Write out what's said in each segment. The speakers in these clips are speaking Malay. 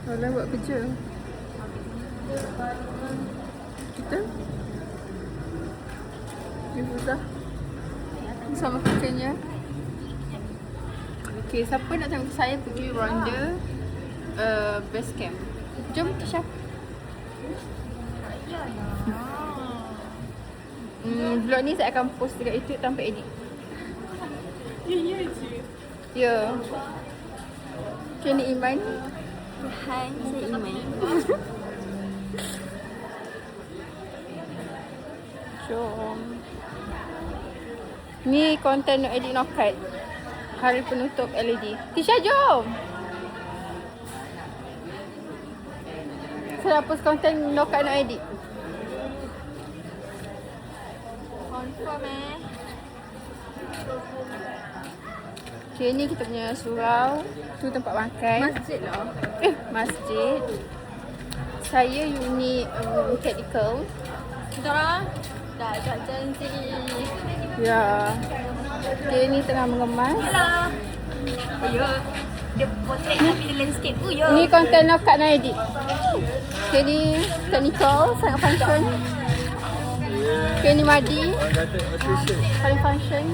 Orang buat kerja. Kita Yufuzah sama kerjanya. Okay, siapa nak tengok saya pergi ronda base camp? Jom Tisha. Vlog ni saya akan post dekat YouTube tanpa edit. Ya je. Ya. Okay, ni Iman. Hai, saya Iman. Jom. Ni konten no edit no cut. Hari penutup LED. Tisha, jom. Saya post konten no cut no edit. Confirm Okay, ni kita punya surau. Tu tempat makan. Masjid lah. Masjid. Saya unit technical. Kita orang dah agak janji. Ya. Okay, ni tengah mengemas. Hello. Ya. Dia potret tapi dia landscape tu ya. Ni konten no cut no edit. Okay, ni technical, sangat function. Okay, ni Madi. Paling function.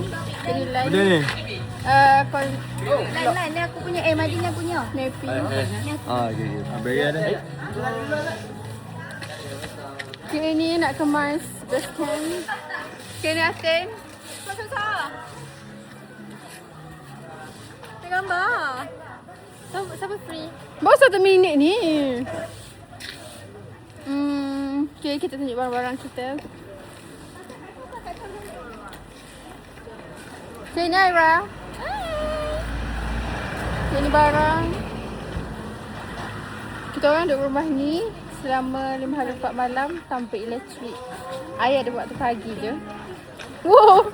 Okay, ni line. Benda ni? Lain-lain ni aku punya. Madi ni aku punya. Nappy. Okay. Bayar dah. Okay, ni nak kemas base camp. Okay, ni Atin. Susah. Tengok gambar. Siapa free? Baru 1 minit ni. Okay, kita tunjuk barang-barang kita. Okay, ni Aira. Okay, ni barang. Kita orang duduk rumah ni selama 5 hari 4 malam tanpa elektrik. Ayah ada waktu pagi je. Wow.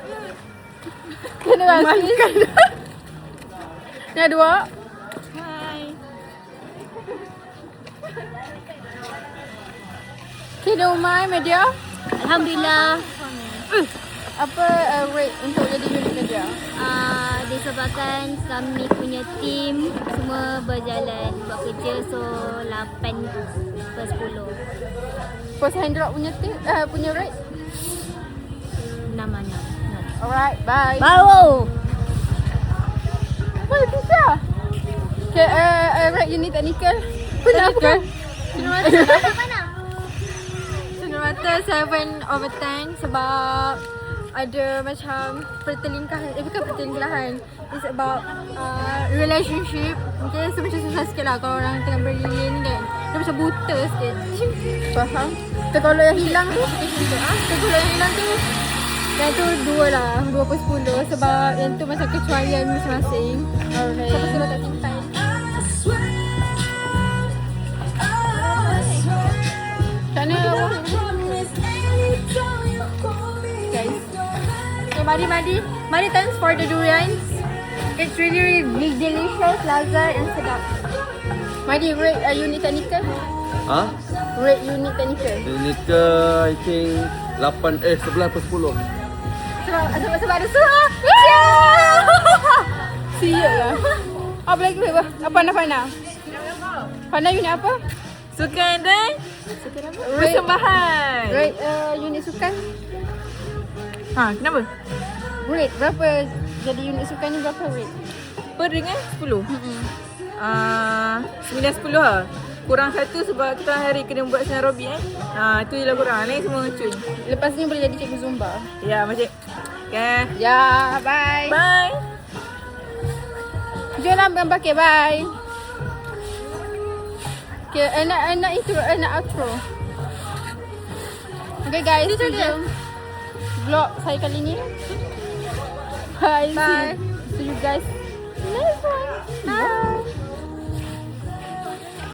Kena makan. Ni ada dua. Hai. Okay, dah umai media. Alhamdulillah. Apa rate untuk jadi unit media? Disebabkan kami punya tim semua berjalan buat kerja, so 8/10. Post hand drop punya punya rate. 6 mana? Alright, bye. Baru. Boleh bisa. Okay, rate unit technical. Benar bukan? Cendermata mana? Cendermata 7/10 sebab ada macam pertelingkahan. Bukan pertelingkahan. It's about relationship. Okay, so macam susah sikit lah kalau orang tengah berlilin kan. Dia macam buta sikit. Faham? Kalau yang hilang tu, kalau yang hilang tu, yang tu 2 lah, 2/10 sebab yang tu macam kecualian masing-masing. Alright. Siapa suruh tak cintai? Macam mana? Guys. So, Mari, thanks for the durians. It's really, really delicious, lazat and sedap. Mari, rate unit technical. Ha? Rate unit technical. Technical, I think 11/10. Sebab ada surah. Siap lah. Apa lagi? Apa Fana? Fana unit apa? Sukan dan persembahan. Rate unit sukan. Kenapa? Rate berapa? Jadi unit sukan ni berapa rate? Per dengan 10. 9/10 lah. Kurang 1 sebab kita hari kena buat senam aerobik tu je lah kurang. Lain semua cun. Lepas ni boleh jadi cikgu Zumba. Ya macam. Okay. Ya, bye. Bye. Jom lah gambar. Okay, bye. Okay, nak intro, nak outro. Okay guys, itu je vlog saya kali ni. Bye. See you guys next one. Bye.